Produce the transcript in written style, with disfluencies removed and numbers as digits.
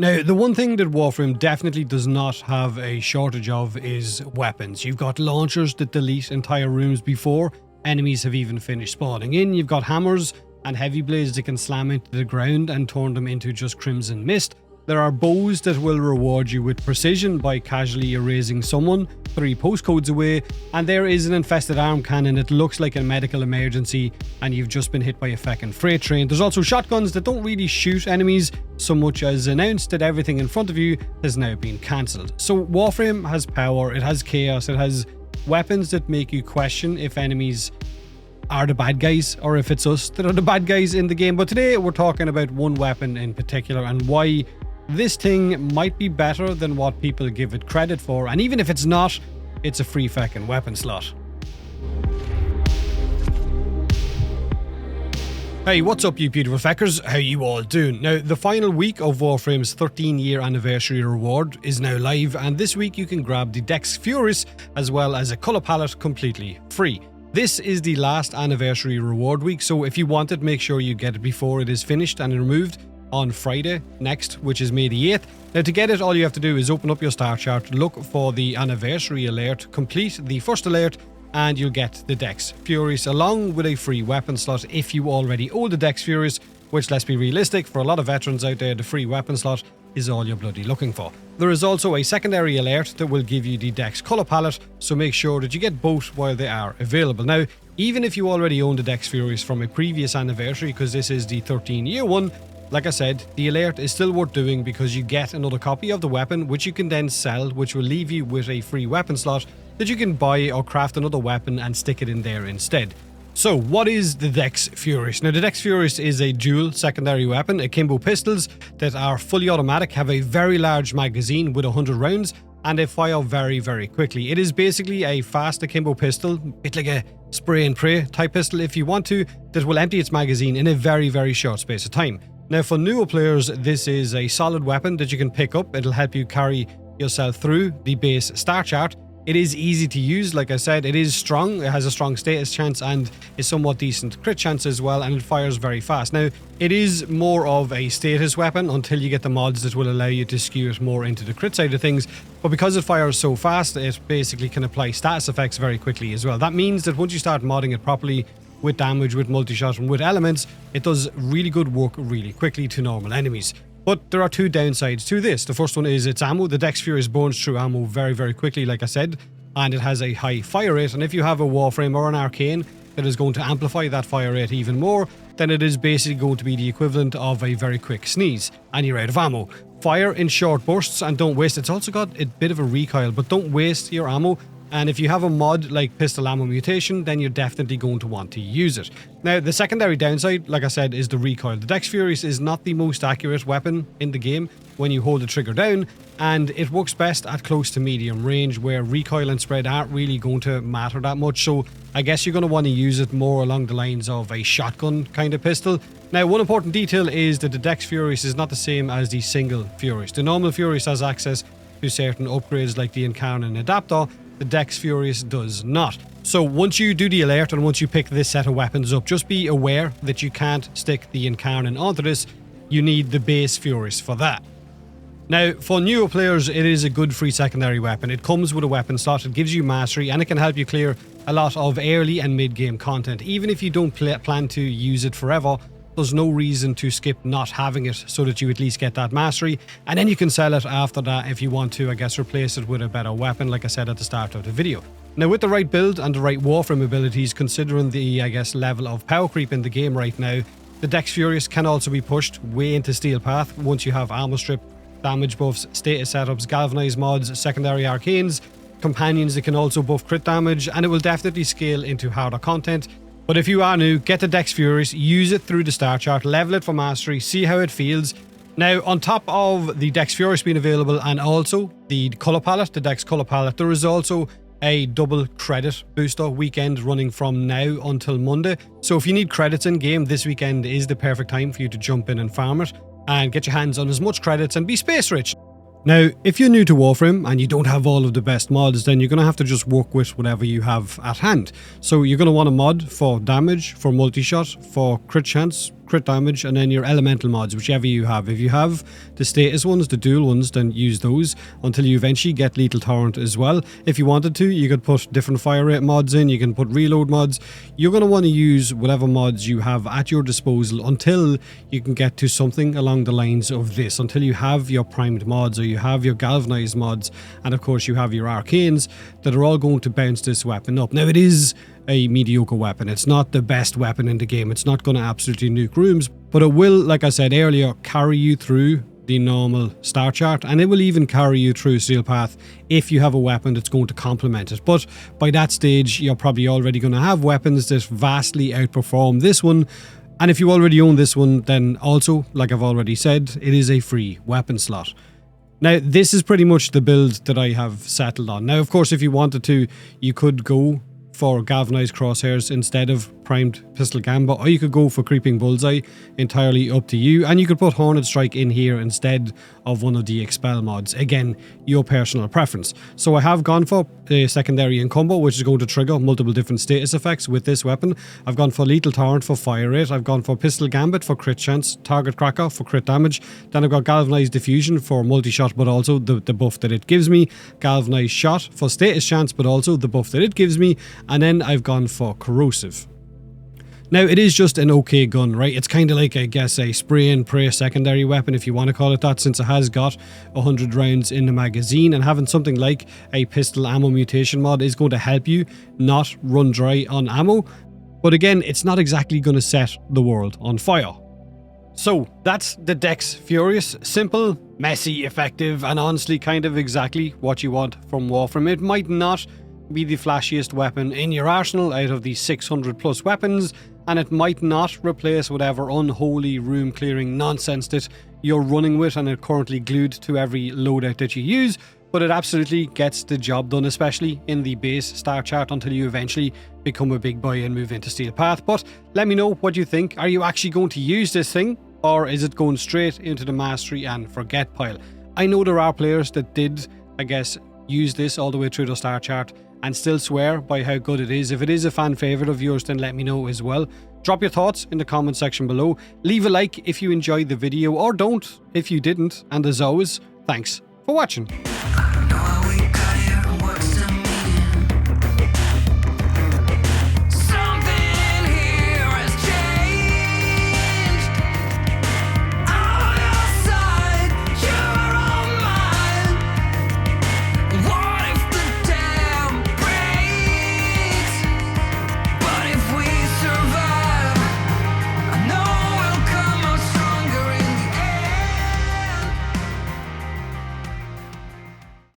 Now, the one thing that Warframe definitely does not have a shortage of is weapons. You've got launchers that delete entire rooms before enemies have even finished spawning in. You've got hammers and heavy blades that can slam into the ground and turn them into just crimson mist. There are bows that will reward you with precision by casually erasing someone 3 postcodes away, and there is an infested arm cannon that looks like a medical emergency and you've just been hit by a feckin' freight train. There's also shotguns that don't really shoot enemies so much as announce that everything in front of you has now been cancelled. So Warframe has power, it has chaos, it has weapons that make you question if enemies are the bad guys or if it's us that are the bad guys in the game. But today we're talking about one weapon in particular and why this thing might be better than what people give it credit for, and even if it's not, it's a free feckin' weapon slot. Hey, what's up you beautiful feckers? How you all doing? Now, the final week of Warframe's 13-year anniversary reward is now live, and this week you can grab the Dex Furis as well as a colour palette completely free. This is the last anniversary reward week, so if you want it, make sure you get it before it is finished and removed on Friday next, which is May the 8th. Now, to get it, all you have to do is open up your star chart, look for the anniversary alert, complete the first alert, and you'll get the Dex Furis along with a free weapon slot if you already own the Dex Furis, which, let's be realistic, for a lot of veterans out there, the free weapon slot is all you're bloody looking for. There is also a secondary alert that will give you the Dex colour palette, so make sure that you get both while they are available. Now, even if you already own the Dex Furis from a previous anniversary, because this is the 13-year one, like I said, the alert is still worth doing because you get another copy of the weapon which you can then sell, which will leave you with a free weapon slot that you can buy or craft another weapon and stick it in there instead. So what is the Dex Furis? Now, the Dex Furis is a dual secondary weapon, akimbo pistols that are fully automatic, have a very large magazine with 100 rounds, and they fire very, very quickly. It is basically a fast akimbo pistol, a bit like a spray and pray type pistol if you want to, that will empty its magazine in a very, very short space of time. Now, for newer players, this is a solid weapon that you can pick up. It'll help you carry yourself through the base star chart. It is easy to use, like I said, it is strong, it has a strong status chance and a somewhat decent crit chance as well, and it fires very fast. Now, it is more of a status weapon until you get the mods that will allow you to skew it more into the crit side of things, but because it fires so fast, it basically can apply status effects very quickly as well. That means that once you start modding it properly, with damage, with multi-shot and with elements, it does really good work really quickly to normal enemies. But there are 2 downsides to this. The first one is its ammo. The Dex Furis burns through ammo very, very quickly, like I said, and it has a high fire rate, and if you have a Warframe or an Arcane that is going to amplify that fire rate even more, then it is basically going to be the equivalent of a very quick sneeze, and you're out of ammo. Fire in short bursts and don't waste. It's also got a bit of a recoil, but don't waste your ammo. And if you have a mod like Pistol Ammo Mutation, then you're definitely going to want to use it. Now, the secondary downside, like I said, is the recoil. The Dex Furis is not the most accurate weapon in the game when you hold the trigger down, and it works best at close to medium range where recoil and spread aren't really going to matter that much. So I guess you're going to want to use it more along the lines of a shotgun kind of pistol. Now, one important detail is that the Dex Furis is not the same as the single Furis. The normal Furis has access to certain upgrades like the Incarnate Adapter. The Dex Furis does not. So once you do the alert and once you pick this set of weapons up, just be aware that you can't stick the Incarnate onto this. You need the base Furis for that. Now, for newer players, it is a good free secondary weapon. It comes with a weapon slot, it gives you mastery, and it can help you clear a lot of early and mid-game content. Even if you don't plan to use it forever, there's no reason to skip not having it so that you at least get that mastery, and then you can sell it after that if you want to, I guess, replace it with a better weapon, like I said at the start of the video. Now, with the right build and the right Warframe abilities, considering the, I guess, level of power creep in the game right now, the Dex Furis can also be pushed way into Steel Path once you have armor strip, damage buffs, status setups, galvanized mods, secondary arcanes, companions that can also buff crit damage, and it will definitely scale into harder content. But if you are new, get the Dex Furis, use it through the star chart, level it for mastery, see how it feels. Now, on top of the Dex Furis being available and also the colour palette, the Dex colour palette, there is also a double credit booster weekend running from now until Monday. So if you need credits in game, this weekend is the perfect time for you to jump in and farm it and get your hands on as much credits and be space rich. Now, if you're new to Warframe and you don't have all of the best mods, then you're going to have to just work with whatever you have at hand. So you're going to want a mod for damage, for multi-shot, for crit chance, crit damage, and then your elemental mods, whichever you have. If you have the status ones, the dual ones, then use those until you eventually get lethal torrent as well. If you wanted to, you could put different fire rate mods in, you can put reload mods. You're going to want to use whatever mods you have at your disposal until you can get to something along the lines of this, until you have your primed mods or you have your galvanized mods, and of course you have your arcanes that are all going to bounce this weapon up. Now, it is a mediocre weapon. It's not the best weapon in the game. It's not going to absolutely nuke rooms, but it will, like I said earlier, carry you through the normal star chart, and it will even carry you through Steel Path if you have a weapon that's going to complement it. But by that stage, you're probably already going to have weapons that vastly outperform this one. And if you already own this one, then also, like I've already said, it is a free weapon slot. Now, this is pretty much the build that I have settled on. Now, of course, if you wanted to, you could go for galvanized crosshairs instead of primed pistol gamba, or you could go for creeping bullseye, entirely up to you, and you could put hornet strike in here instead of one of the expel mods. Again, your personal preference. So I have gone for a secondary and combo, which is going to trigger multiple different status effects with this weapon. I've gone for lethal torrent for fire rate, I've gone for pistol gambit for crit chance, target cracker for crit damage, then I've got galvanized diffusion for multi-shot, but also the buff that it gives me, galvanized shot for status chance, but also the buff that it gives me, and then I've gone for corrosive. Now, it is just an okay gun, right? It's kind of like, I guess, a spray and pray secondary weapon, if you want to call it that, since it has got 100 rounds in the magazine, and having something like a pistol ammo mutation mod is going to help you not run dry on ammo. But again, it's not exactly going to set the world on fire. So that's the Dex Furious. Simple, messy, effective, and honestly kind of exactly what you want from Warframe. It might not be the flashiest weapon in your arsenal out of the 600 plus weapons, and it might not replace whatever unholy room clearing nonsense that you're running with and are currently glued to every loadout that you use, but it absolutely gets the job done, especially in the base star chart until you eventually become a big boy and move into Steel Path. But let me know what you think. Are you actually going to use this thing, or is it going straight into the mastery and forget pile? I know there are players that did, I guess, use this all the way through the star chart and still swear by how good it is. If it is a fan favourite of yours, then let me know as well. Drop your thoughts in the comment section below. Leave a like if you enjoyed the video, or don't if you didn't. And as always, thanks for watching.